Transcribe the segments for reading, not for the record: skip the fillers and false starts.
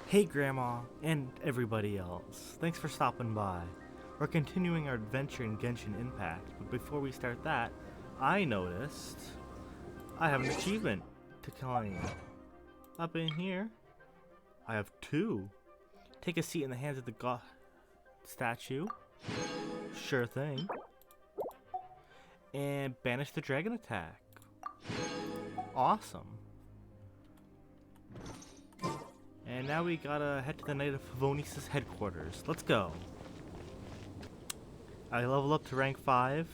Hey Grandma, and everybody else. Thanks for stopping by. We're continuing our adventure in Genshin Impact, but before we start that, I noticed I have an achievement to claim. Up in here, I have two. Take a seat in the hands of the god statue. Sure thing. And banish the dragon attack. Awesome. And now we gotta head to the Knight of Favonius' headquarters. Let's go. I level up to rank 5.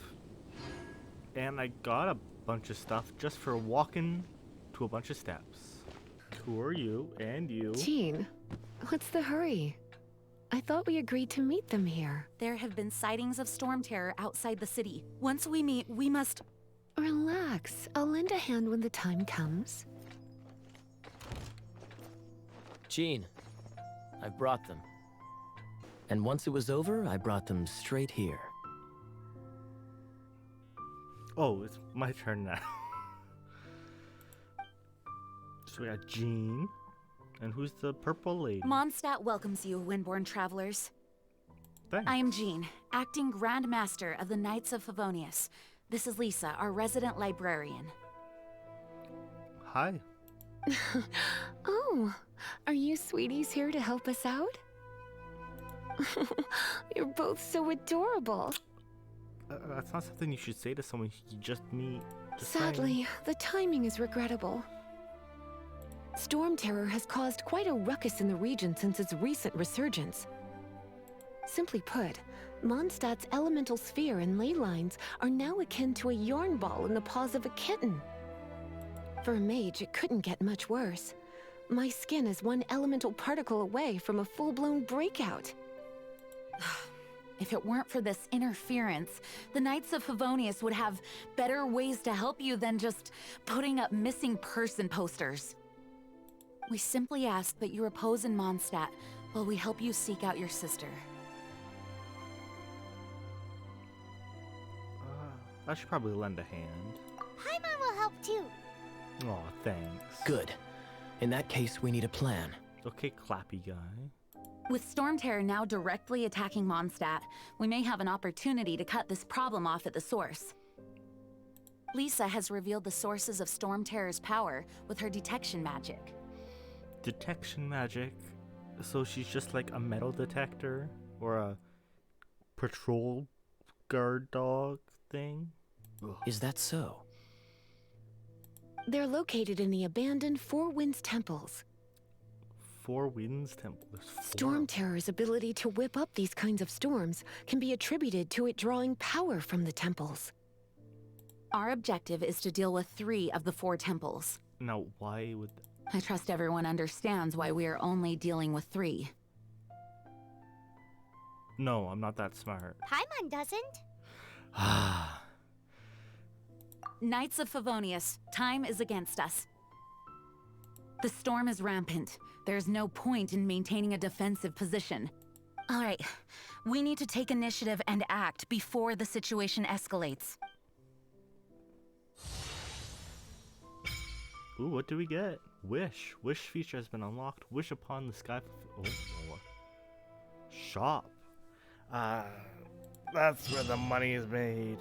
And I got a bunch of stuff just for walking to a bunch of steps. Who are you? And you? Jean, what's the hurry? I thought we agreed to meet them here. There have been sightings of storm terror outside the city. Once we meet, we must... Relax. I'll lend a hand when the time comes. Jean, I brought them. And once it was over, I brought them straight here. Oh, it's my turn now. So we got Jean. And who's the purple lady? Mondstadt welcomes you, Windborn travelers. Thanks. I am Jean, acting Grand Master of the Knights of Favonius. This is Lisa, our resident librarian. Hi. Oh, are you sweeties here to help us out? You're both so adorable. That's not something you should say to someone you just meet. Sadly, the timing is regrettable. Storm terror has caused quite a ruckus in the region since its recent resurgence. Simply put, Mondstadt's elemental sphere and ley lines are now akin to a yarn ball in the paws of a kitten. For a mage, it couldn't get much worse. My skin is one elemental particle away from a full-blown breakout. If it weren't for this interference, the Knights of Favonius would have better ways to help you than just putting up missing person posters. We simply ask that you repose in Mondstadt while we help you seek out your sister. I should probably lend a hand. Paimon will help too. Aw, thanks. Good. In that case, we need a plan. Okay, clappy guy. With storm terror now directly attacking Mondstadt, we may have an opportunity to cut this problem off at the source. Lisa has revealed the sources of storm terror's power with her detection magic. Detection magic? So she's just like a metal detector? Or a patrol guard dog thing? Ugh. Is that so? They're located in the abandoned Four Winds temples. Four Winds Temple. There's four. Storm terror's ability to whip up these kinds of storms can be attributed to it drawing power from the temples. Our objective is to deal with 3 of the 4 temples. Now, why would... I trust everyone understands why we are only dealing with 3. No, I'm not that smart. Paimon doesn't. Ah. Knights of Favonius, time is against us. The storm is rampant. There's no point in maintaining a defensive position. All right, we need to take initiative and act before the situation escalates. Ooh, what do we get? Wish. Wish feature has been unlocked. Wish upon the sky. Oh, Lord. Shop. That's where the money is made.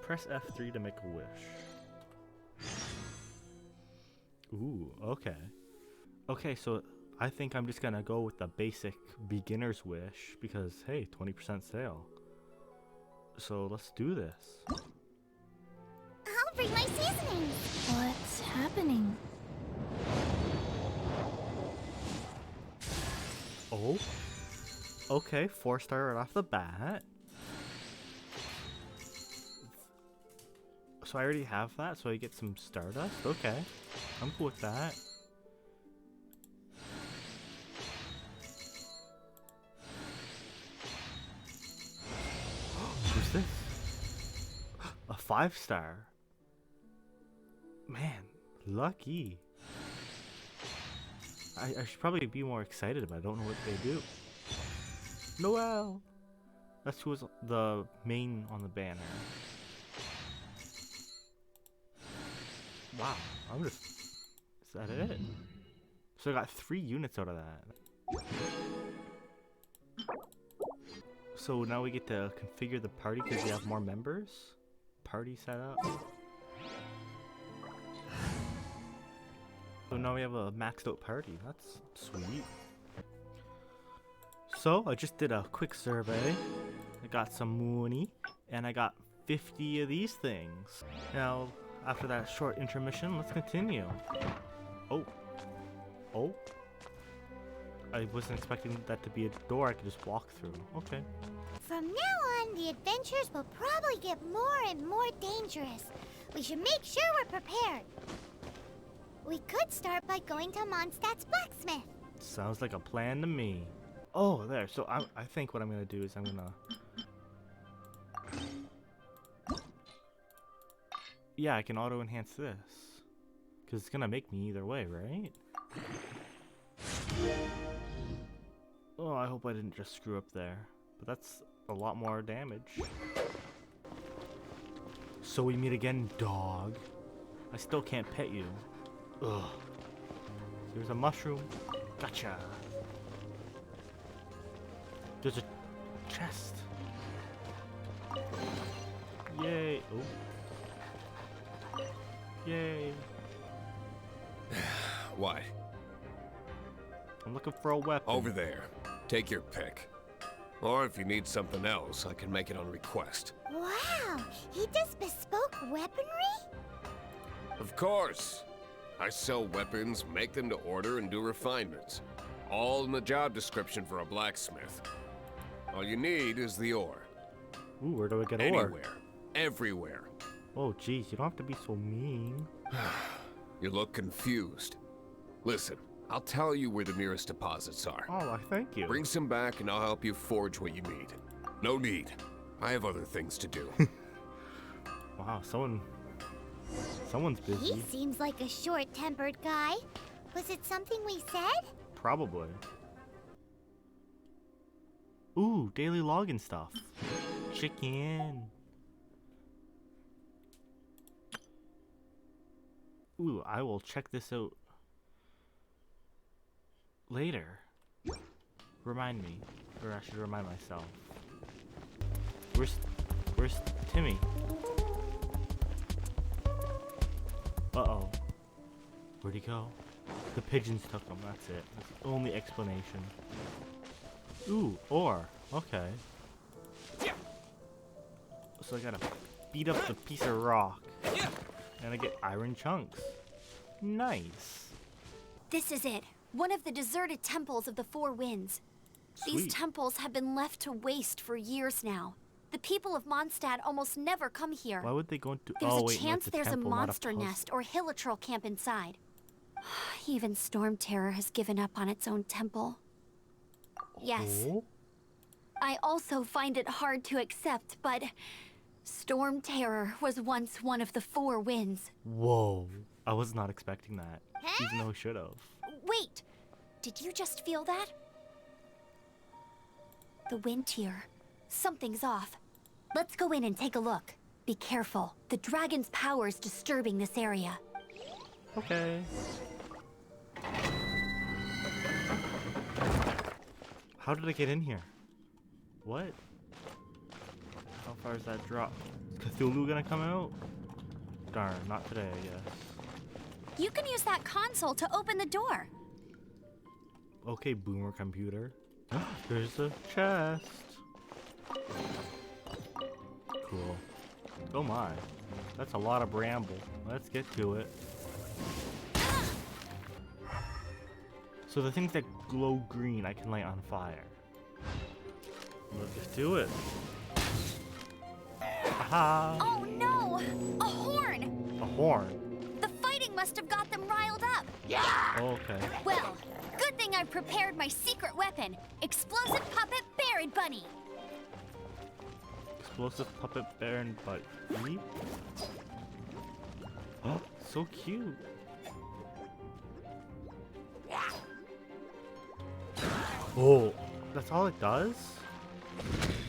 Press F3 to make a wish. Ooh, okay. Okay, so I think I'm just gonna go with the basic beginner's wish because, hey, 20% sale. So let's do this. I'll bring my seasonings. What's happening? Oh. Okay, 4-star right off the bat. So I already have that, so I get some Stardust? Okay. I'm cool with that. Who's this? A 5-star. Man, lucky. I should probably be more excited, but I don't know what they do. Noelle! That's who was the main on the banner. Wow, I'm just... Is that it? So I got 3 units out of that. So now we get to configure the party because we have more members. Party set up. So now we have a maxed out party. That's sweet. So I just did a quick survey. I got some money and I got 50 of these things. Now, after that short intermission, let's continue. Oh. Oh. I wasn't expecting that to be a door I could just walk through. Okay. From now on, the adventures will probably get more and more dangerous. We should make sure we're prepared. We could start by going to Mondstadt's blacksmith. Sounds like a plan to me. Oh, there. So I think what I'm going to do is I'm going to... Yeah, I can auto-enhance this. Because it's going to make me either way, right? Oh, I hope I didn't just screw up there. But that's a lot more damage. So we meet again, dog. I still can't pet you. Ugh. There's a mushroom. Gotcha. There's a chest. Yay. Oh. Yay. What? I'm looking for a weapon. Over there. Take your pick. Or if you need something else, I can make it on request. Wow, he does bespoke weaponry? Of course. I sell weapons, make them to order, and do refinements. All in the job description for a blacksmith. All you need is the ore. Ooh, where do I get ore? Anywhere. Everywhere. Oh, geez, you don't have to be so mean. You look confused. Listen, I'll tell you where the nearest deposits are. Oh, I thank you. Bring some back and I'll help you forge what you need. No need. I have other things to do. Wow, someone's busy. He seems like a short-tempered guy. Was it something we said? Probably. Ooh, daily login stuff. Chicken. Ooh, I will check this out later. Remind me. Or I should remind myself. Where's Timmy? Uh-oh. Where'd he go? The pigeons took him, that's it. That's the only explanation. Ooh, ore. Okay. So I gotta beat up the piece of rock. And I get iron chunks. Nice. This is it. One of the deserted temples of the Four Winds. Sweet. These temples have been left to waste for years now. The people of Mondstadt almost never come here. Why would they go into... There's oh, a wait, no, chance it's a there's temple, a not monster post. nest or Hilitrol camp inside. Even Storm Terror has given up on its own temple. Yes. Oh? I also find it hard to accept, but Storm Terror was once one of the Four Winds. Whoa. I was not expecting that. Huh? Even though I should have. Wait! Did you just feel that? The wind here. Something's off. Let's go in and take a look. Be careful. The dragon's power is disturbing this area. Okay. How did I get in here? What? How far is that drop? Is Cthulhu gonna come out? Darn, not today, I guess. You can use that console to open the door. Okay, boomer computer. There's a chest. Cool. Oh my. That's a lot of bramble. Let's get to it. So the things that glow green I can light on fire. Let's do it. Aha! Oh no! A horn! A horn. The fighting must have got them riled up. Oh, okay. Well, good thing I prepared my secret weapon. Explosive puppet Buried Bunny. Explosive puppet Baron Bunny. Oh, so cute. Oh, that's all it does?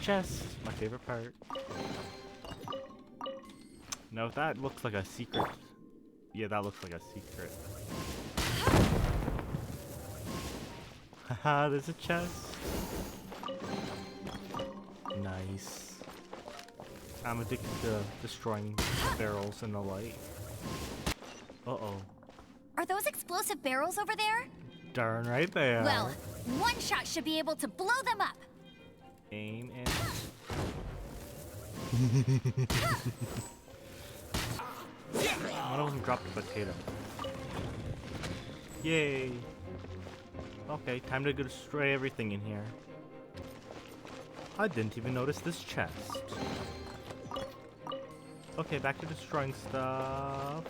Chest, my favorite part. Now if that looks like a secret. Yeah, that looks like a secret. Haha, there's a chest. Nice. I'm addicted to destroying barrels in the light. Uh-oh. Are those explosive barrels over there? Darn right they are. Well, one shot should be able to blow them up. Aim and... One of them dropped a potato. Yay. Okay, time to go destroy everything in here. I didn't even notice this chest. Okay, back to destroying stuff.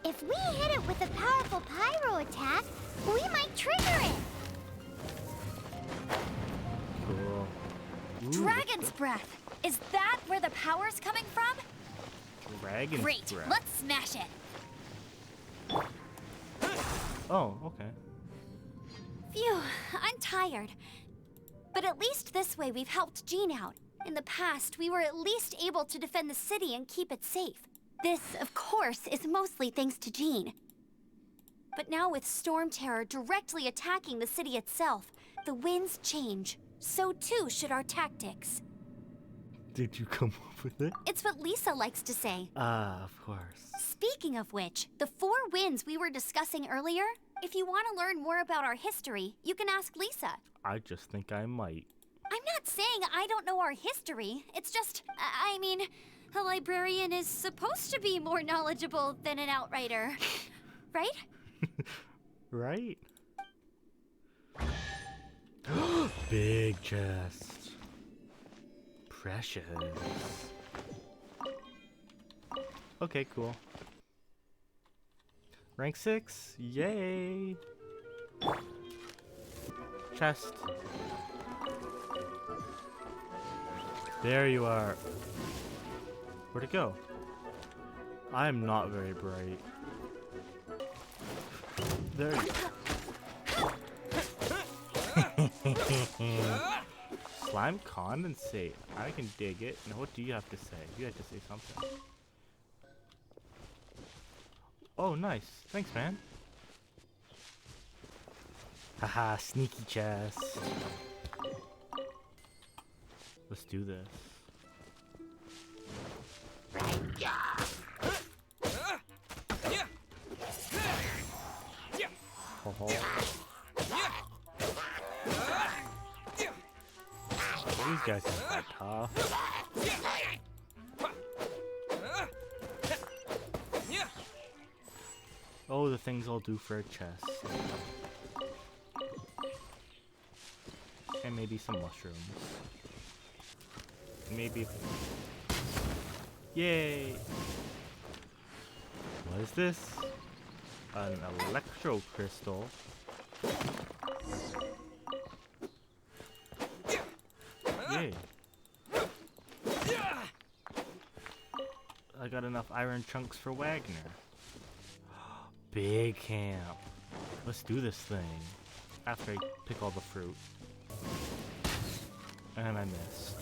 If we hit it with a powerful pyro attack, we might trigger it. Cool. Ooh, Dragon's breath. Is that where the power's coming from? Dragon's Great. breath. Let's smash it. Oh, okay. Phew, I'm tired. But at least this way we've helped Jean out. In the past, we were at least able to defend the city and keep it safe. This, of course, is mostly thanks to Jean. But now with Storm Terror directly attacking the city itself, the winds change. So too should our tactics. Did you come up with it? It's what Lisa likes to say. Ah, of course. Speaking of which, the 4 winds we were discussing earlier, if you want to learn more about our history, you can ask Lisa. I just think I might. I'm not saying I don't know our history. It's just, I mean, a librarian is supposed to be more knowledgeable than an outrider. Right? Right? Big chest. Precious. Okay, cool. Rank 6? Yay! Chest. There you are. Where'd it go? I am not very bright. There you Slime condensate. I can dig it. Now what do you have to say? You have to say something. Oh, nice. Thanks, man. Haha, sneaky chest. Let's do this. Oh. These guys are quite tough. Oh, the things I'll do for a chest. And maybe some mushrooms. Maybe... Yay! What is this? An electro crystal. Yay! I got enough iron chunks for Wagner. Big camp. Let's do this thing. After I pick all the fruit. And I missed.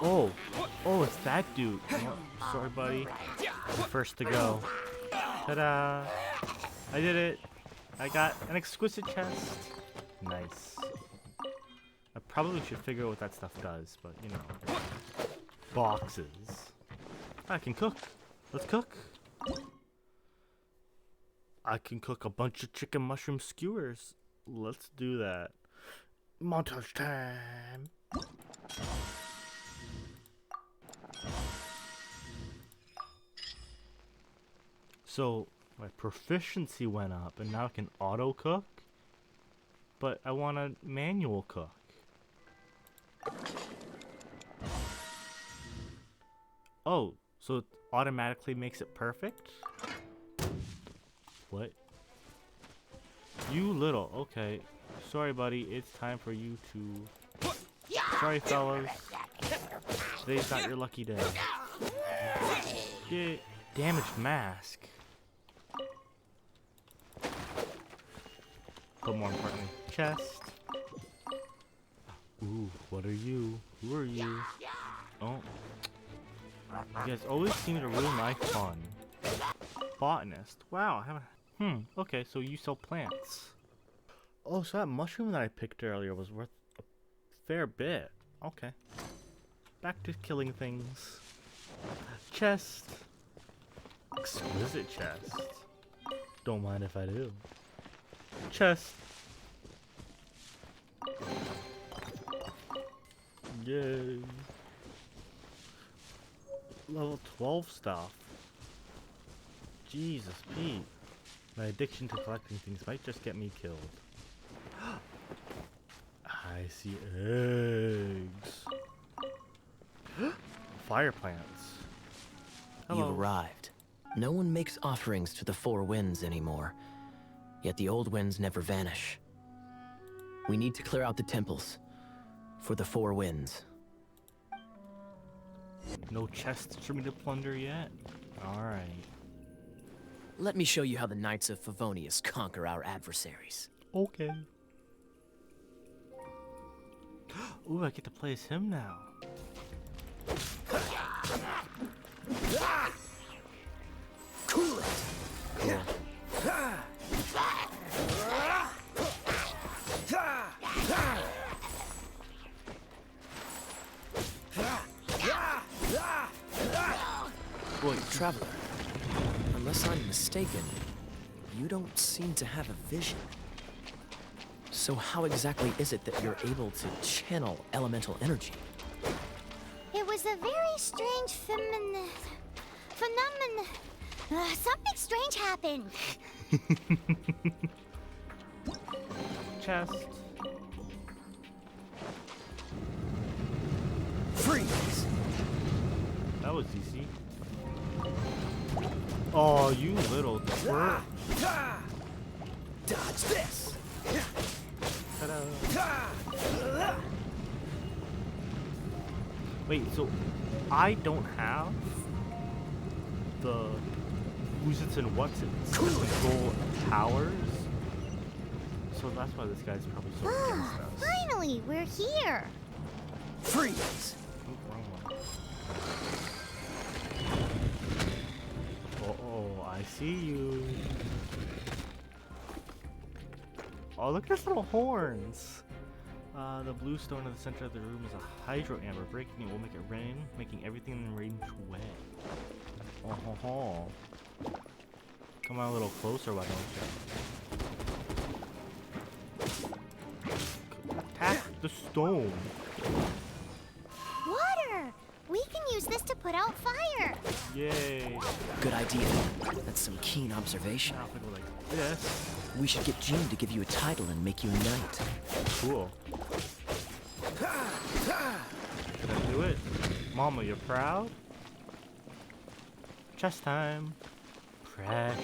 Oh! Oh, it's that dude. Oh, sorry, buddy. First to go. Ta-da! I did it! I got an exquisite chest. Nice. I probably should figure out what that stuff does, but you know. Boxes. I can cook. Let's cook. I can cook a bunch of chicken mushroom skewers. Let's do that. Montage time. So my proficiency went up and now I can auto cook? But I want a manual cook. Oh, so it automatically makes it perfect? What? You little, okay. Sorry buddy, it's time for you to... Sorry fellas. Today's not your lucky day. Yeah, damaged mask. But more importantly, chest. Ooh, what are you? Who are you? Oh. You guys always seem to ruin my fun. Botanist. Wow, I haven't... okay, so you sell plants. Oh, so that mushroom that I picked earlier was worth a fair bit. Okay. Back to killing things. Chest. Exquisite chest. Don't mind if I do. Chest. Yay. Level 12 stuff. Jesus, Pete. My addiction to collecting things might just get me killed. I see eggs. Fire plants. Hello. You've arrived. No one makes offerings to the four winds anymore. Yet the old winds never vanish. We need to clear out the temples. For the four winds. No chests for me to plunder yet? Alright. Let me show you how the Knights of Favonius conquer our adversaries. Okay. Ooh, I get to play as him now. Cool it! Cool. Boy, Traveler, unless I'm mistaken, you don't seem to have a vision. So how exactly is it that you're able to channel elemental energy? It was a very strange phenomenon. Something strange happened. Chest. Freeze! That was easy. Oh, you little twerp. Dodge this! Ta-da. Wait, so I don't have the who's its and what's its to control powers? So that's why this guy's probably so against us. Finally, we're here. Freeze! Oh, wrong one. Oh, I see you. Oh, look at his little horns. The blue stone in the center of the room is a hydro amber. Breaking it will make it rain, making everything in the range wet. Oh, ho, ho. Come on a little closer, why don't you? Attack the stone. Water! We can use this to put out fire. Yay. Good idea. That's some keen observation. Now if I go like this. We should get Jean to give you a title and make you a knight. Cool. Did I do it? Mama, you're proud? Chest time. Precious.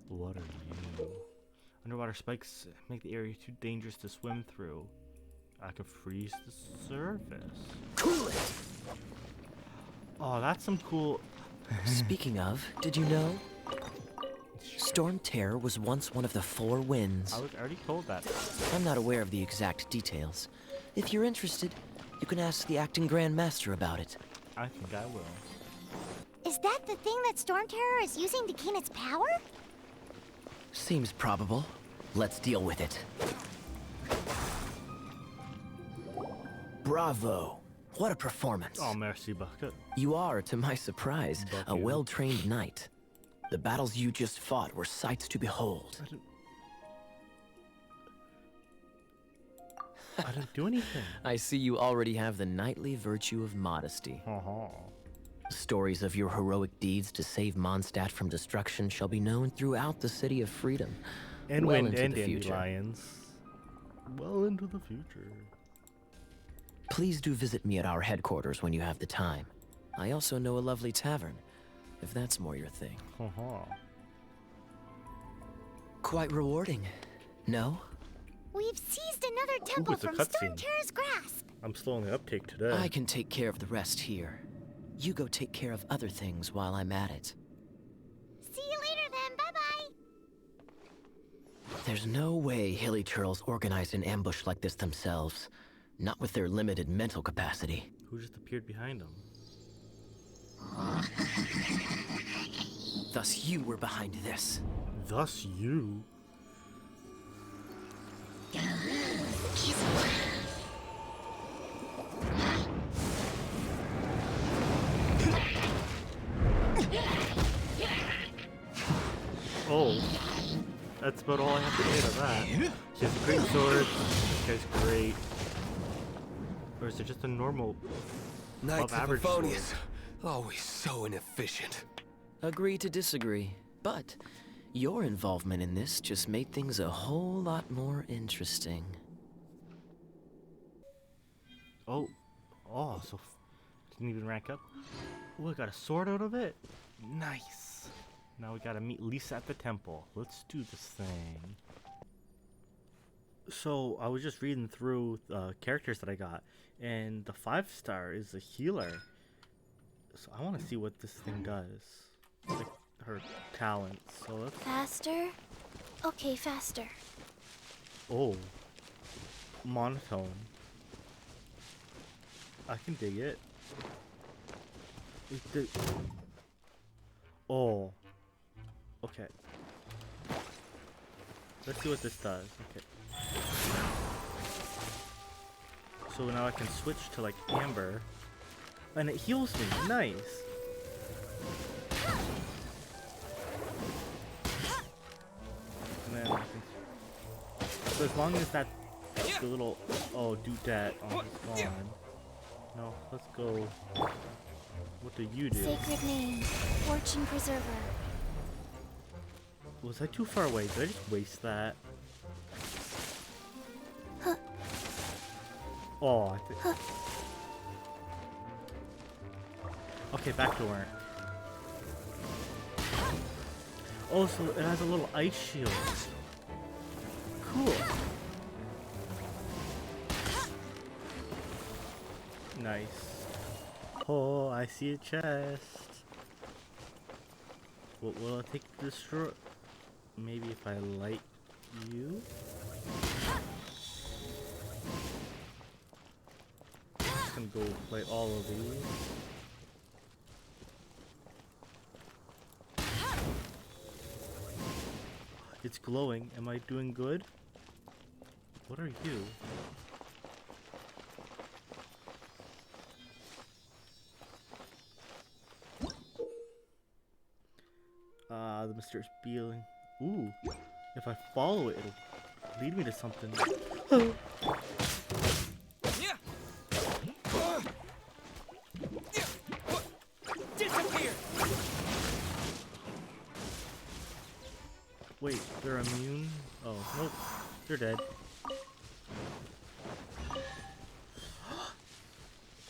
What are you? Underwater spikes make the area too dangerous to swim through. I could freeze the surface. Cool it! Oh, that's some cool... Speaking of, did you know? Storm Terror was once one of the four winds. I was already told that. I'm not aware of the exact details. If you're interested, you can ask the acting Grand Master about it. I think I will. Is that the thing that Storm Terror is using to gain its power? Seems probable. Let's deal with it. Bravo! What a performance. Oh, merci bucket. You are, to my surprise, a Bucket. well-trained knight. The battles you just fought were sights to behold. I didn't do anything. I see you already have the knightly virtue of modesty. Stories of your heroic deeds to save Mondstadt from destruction shall be known throughout the City of Freedom. And well wind into and the future. dandelions. Well into the future. Please do visit me at our headquarters when you have the time. I also know a lovely tavern, if that's more your thing. Quite rewarding, no? We've seized another temple it's a from Storm cutscene. Terror's grasp. I'm still on the uptake today. I can take care of the rest here. You go take care of other things while I'm at it. See you later then. Bye-bye. There's no way hilly turtles organized an ambush like this themselves. Not with their limited mental capacity. Who just appeared behind him? Thus you were behind this. Thus you? Oh. That's about all I have to say to that. She has a great sword. This guy's great. Or is it just a normal, Knights of average sword? Favonius, always so inefficient. Agree to disagree, but your involvement in this just made things a whole lot more interesting. Oh. Oh, so didn't even rank up. Oh, I got a sword out of it? Nice. Now we gotta meet Lisa at the temple. Let's do this thing. So, I was just reading through the characters that I got, and the 5-star is a healer. So I want to see what this thing does. Like her talents. So let's... Faster? Okay, faster. Oh. Monotone. I can dig it. Oh. Okay. Let's see what this does. Okay. So now I can switch to like Amber. And it heals me. Nice. And then I can... So as long as that the little do that is gone. No, let's go. What do you do? Sacred name, Fortune Preserver. Was I too far away? Did I just waste that? Huh. Oh, I think. Okay, back to work. Oh, so it has a little ice shield. Cool. Nice. Oh, I see a chest. What will it take to destroy? Maybe if I light you? I'm just gonna go light all of these. It's glowing. Am I doing good? What are you? The mysterious feeling. Ooh. If I follow it, it'll lead me to something. Disappear! Wait, they're immune? Oh, nope. They're dead.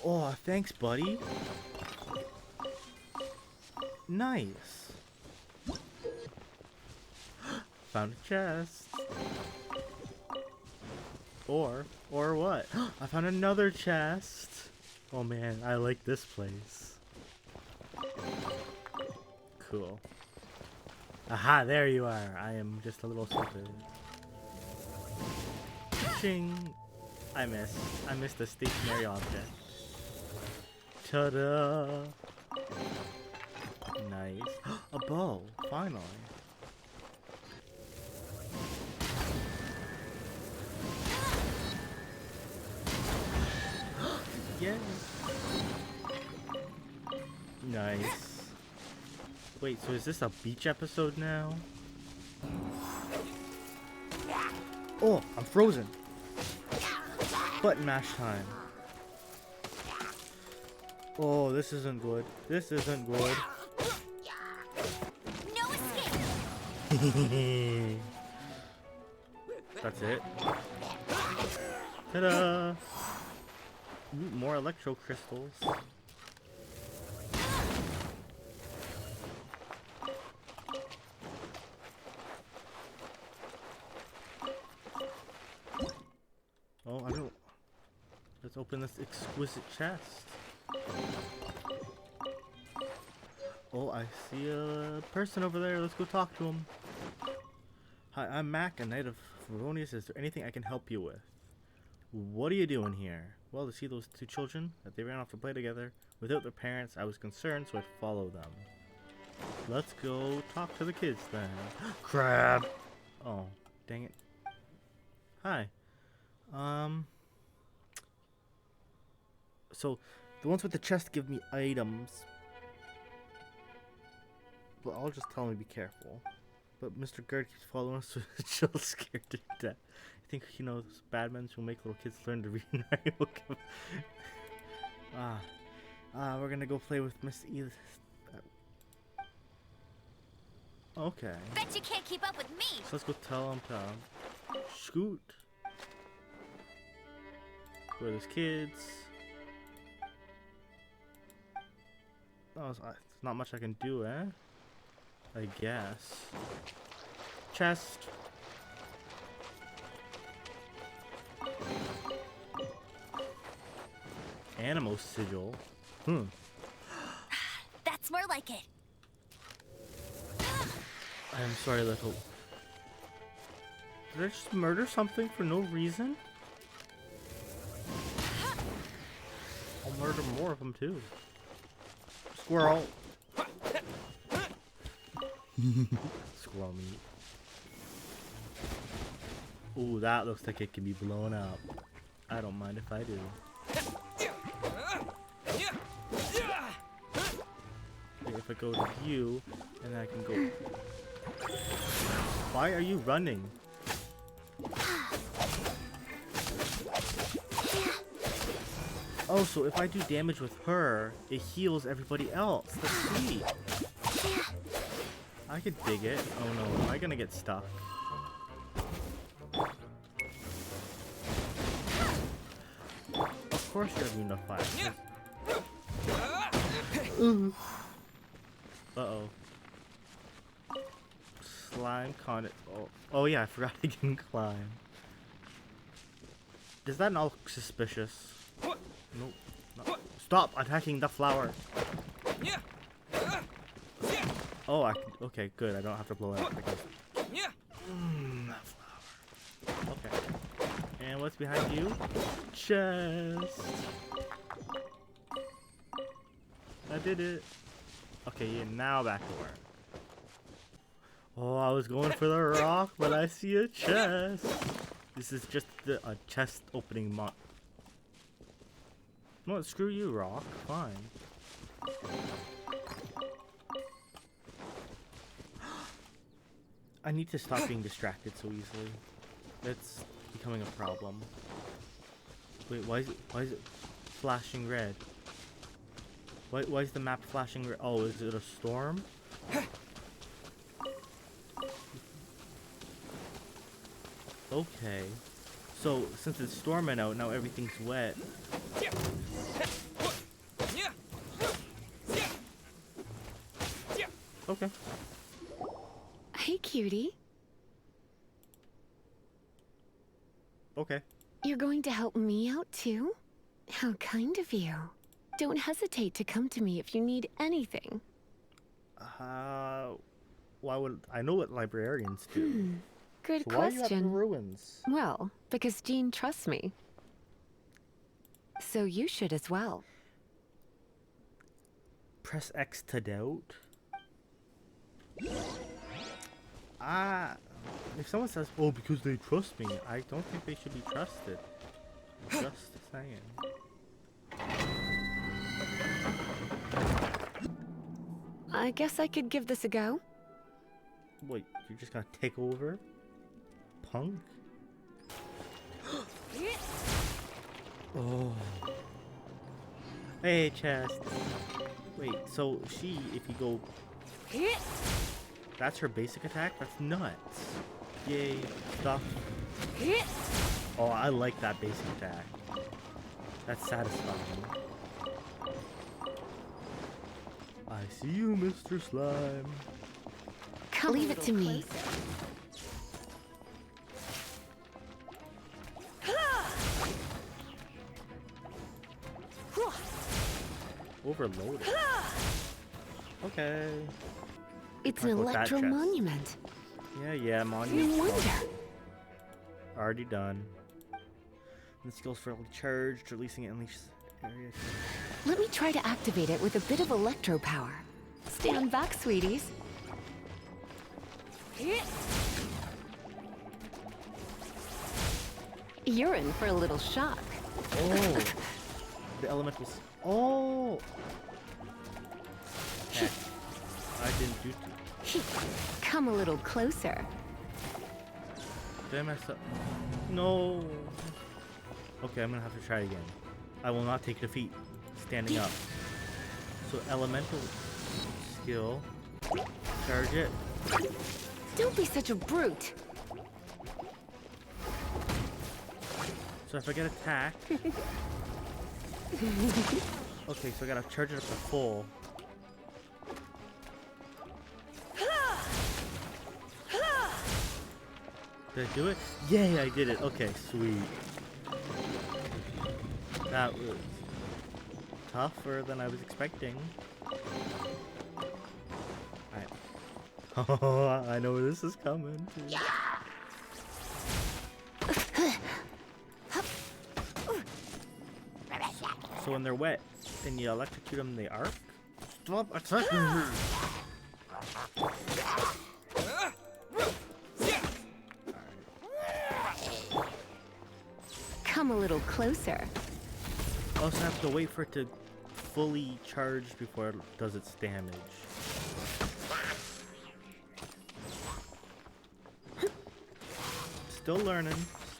Oh, thanks, buddy. Nice. Found a chest. Or what? I found another chest. Oh man, I like this place. Cool. Aha, there you are. I am just a little stupid. Ching. I missed a stationary object. Ta-da! Nice. A bow, finally. Yeah. Nice. Wait, so is this a beach episode now? Oh, I'm frozen. Button mash time. Oh, this isn't good. This isn't good. No escape! That's it. Ta-da! Ooh, more electro crystals. Oh, I don't. Let's open this exquisite chest. Oh, I see a person over there. Let's go talk to him. Hi, I'm Mac, a knight of Favonius. Is there anything I can help you with? What are you doing here? Well, to see those two children, that they ran off to play together without their parents, I was concerned, so I followed them. Let's go talk to the kids then. Crab! Oh, dang it. Hi. So, the ones with the chest give me items. But I'll just tell him to be careful. But Mr. Gerd keeps following us, so Jill's scared to death. I think he knows bad men who make little kids learn to read and write. We're gonna go play with Miss Edith. Okay. Bet you can't keep up with me. So let's go tell him to scoot. Where there's kids. Oh, there's not much I can do, eh? I guess. Chest. Animo sigil. That's more like it. I'm sorry, little. Did I just murder something for no reason? I'll murder more of them too. Squirrel. Squirrel meat. Ooh, that looks like it can be blown up. I don't mind if I do. Okay, if I go to you, and then I can go. Why are you running? Oh, so if I do damage with her, it heals everybody else. That's sweet. I could dig it. Oh no, am I gonna get stuck? Of course you're immune to fire. Uh-oh. Slime con it. Oh yeah, I forgot I can climb. Does that not look suspicious? Nope. No. Stop attacking the flower. Oh, okay, good. I don't have to blow it up. That flower. Okay. And what's behind you? Chest. I did it. Okay, yeah, now back to work. Oh, I was going for the rock, but I see a chest. This is just a chest opening mod. No, screw you, rock. Fine. I need to stop being distracted so easily. That's becoming a problem. Wait, why is it flashing red? Why is the map flashing red? Oh, is it a storm? Okay. So, since it's storming out, now everything's wet. Okay. Hey, cutie. Okay. You're going to help me out too? How kind of you. Don't hesitate to come to me if you need anything. Why would I know what librarians do? Good So why are you at the question. ruins? Well, because Jean trusts me. So you should as well. Press X to doubt. If someone says, "Oh, because they trust me," I don't think they should be trusted. Just saying. I guess I could give this a go. Wait, you're just gonna take over? Punk? Oh. Hey, chest. Wait, so she, if you go... That's her basic attack? That's nuts. Yay, stuff. Oh, I like that basic attack. That's satisfying. I see you, Mr. Slime. Leave it to me. Overloaded. Okay. It's I'll an go with that electro chest. monument. Yeah, I'm on No you. wonder. Already done. The skill's fairly charged, releasing it unleashes area. Let me try to activate it with a bit of electro power. Stand back, sweeties. You're in for a little shock. Oh! The elementals. Oh! Heck. I didn't do too. Come a little closer. Did I mess up? No! Okay, I'm gonna have to try again. I will not take defeat. Standing up. So elemental skill. Charge it. Don't be such a brute. So if I get attacked. Okay, so I gotta charge it up to full. Did I do it? Yay, I did it. Okay, sweet. That was tougher than I was expecting. Alright. Oh, I know where this is coming. Too. So when they're wet and you electrocute them, they arc? Stop attacking me! Come a little closer. I also have to wait for it to fully charge before it does its damage. Still learning,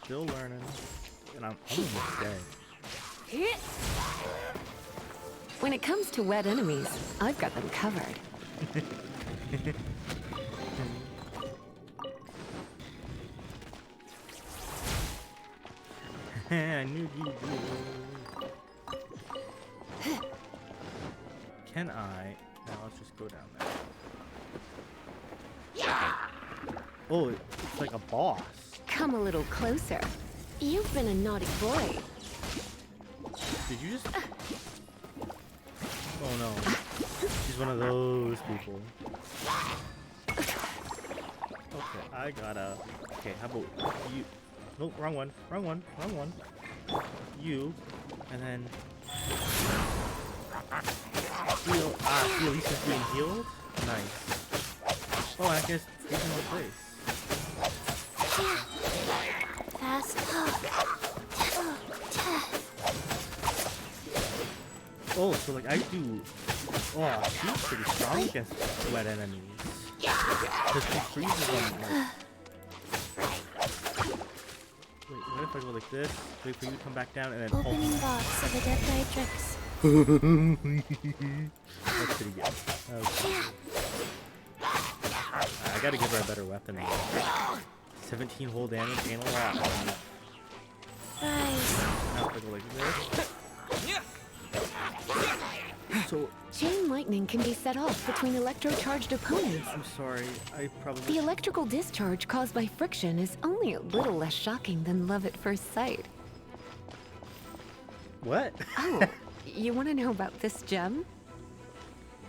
and I'm almost dead. When it comes to wet enemies, I've got them covered. I knew you would. Can I? Now let's just go down there. Oh, it's like a boss. Come a little closer. You've been a naughty boy. Did you just? Oh no. She's one of those people. Okay, I gotta. Okay, how about you? Nope, wrong one. You, and then heal. Ah, see, at least it's being healed. Nice. Oh, I guess freezing in place. Fast. Oh, so like I do. Oh, she's pretty strong against wet enemies. Because she freezes them. Like, wait, what if I go like this? Wait for you to come back down and then Opening box of Adepti Drix. That's pretty good. Okay. I gotta give her a better weapon. 17 whole damage and a lot. Rise. Now if I go like this. So, Chain lightning can be set off between electro-charged opponents. I'm sorry, I The probably... electrical discharge caused by friction is only a little less shocking than love at first sight. What? Oh, you want to know about this gem?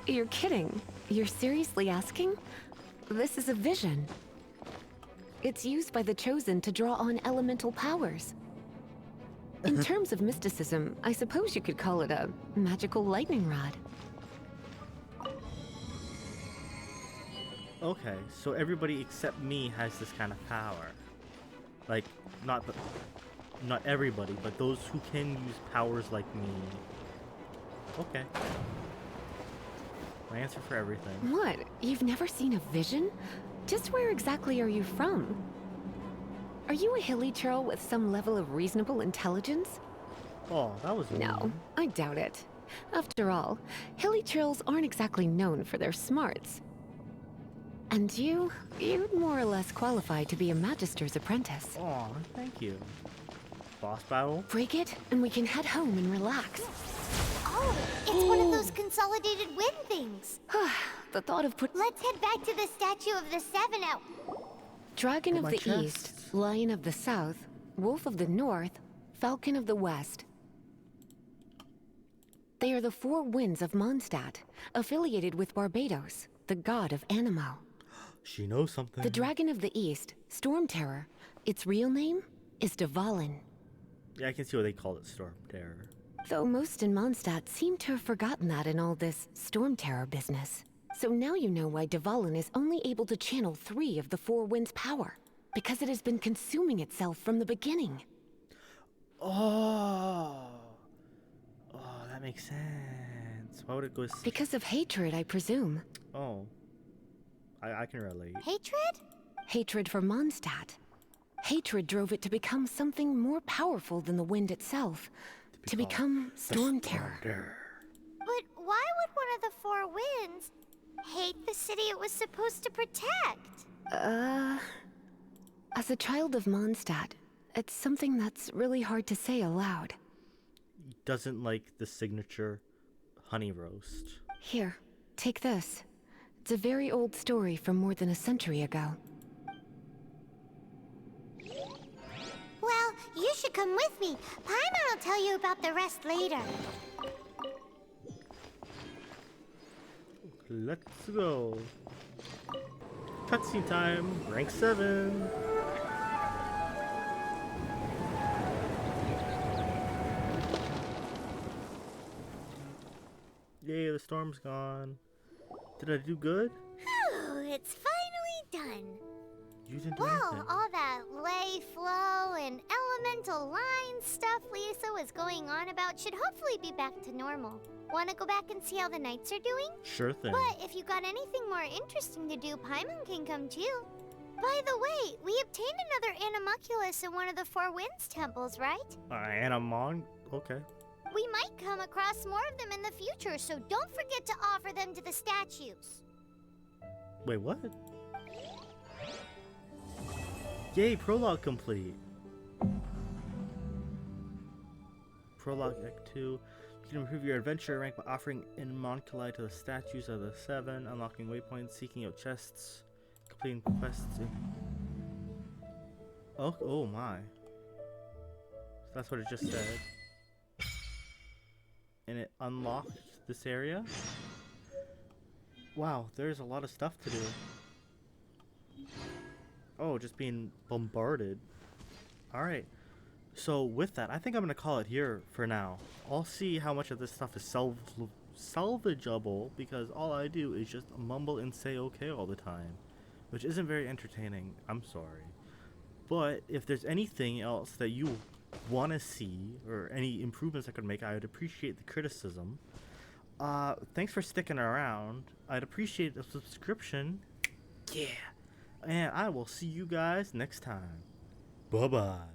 You're kidding. You're seriously asking? This is a vision. It's used by the Chosen to draw on elemental powers. In terms of mysticism, I suppose you could call it a magical lightning rod. Okay, so everybody except me has this kind of power. Like, not everybody, but those who can use powers like me. Okay. My answer for everything. What? You've never seen a vision? Just where exactly are you from? Are you a hilly churl with some level of reasonable intelligence? Oh, that was No, mean. I doubt it. After all, hilly churls aren't exactly known for their smarts. And you'd more or less qualify to be a Magister's apprentice. Oh, thank you. Boss battle? Break it, and we can head home and relax. Oh, it's one of those consolidated wind things. The thought of Let's head back to the statue of the Seven out. Dragon Oh, of my the chest. East, Lion of the South, Wolf of the North, Falcon of the West. They are the four winds of Mondstadt, affiliated with Barbados, the god of Animo. She knows something. The Dragon of the East, Storm Terror, its real name is Dvalin. Yeah, I can see why they call it Storm Terror. Though most in Mondstadt seem to have forgotten that in all this Storm Terror business. So now you know why Dvalin is only able to channel 3 of the 4 winds' power. Because it has been consuming itself from the beginning. Oh. Oh, that makes sense. Why would it go... Because of hatred, I presume. Oh. I can relate. Hatred? Hatred for Mondstadt. Hatred drove it to become something more powerful than the wind itself. To become Storm Terror. But why would one of the 4 winds hate the city it was supposed to protect? As a child of Mondstadt, it's something that's really hard to say aloud. Doesn't like the signature honey roast. Here, take this. It's a very old story from more than a century ago. Well, you should come with me. Paimon will tell you about the rest later. Let's go. Cutscene time, rank 7. Yay, the storm's gone. Did I do good? Whew, it's finally done. You didn't do Well, anything. all that lay flow and elemental line stuff Lisa was going on about should hopefully be back to normal. Want to go back and see how the knights are doing? Sure thing. But if you got anything more interesting to do, Paimon can come too. By the way, we obtained another Animalculus in one of the 4 Winds temples, right? Animon? Okay. We might come across more of them in the future, so don't forget to offer them to the statues. Wait, what? Yay, prologue complete. Prologue Act 2. You can improve your adventure rank by offering Animalculi to the statues of the 7, unlocking waypoints, seeking out chests, completing quests. Oh my. That's what it just said. And it unlocked this area? Wow, there's a lot of stuff to do. Oh, just being bombarded. Alright. So with that, I think I'm going to call it here for now. I'll see how much of this stuff is salvageable, because all I do is just mumble and say okay all the time. Which isn't very entertaining. I'm sorry. But if there's anything else that you want to see, or any improvements I could make, I would appreciate the criticism. Thanks for sticking around. I'd appreciate a subscription. Yeah. And I will see you guys next time. Bye-bye.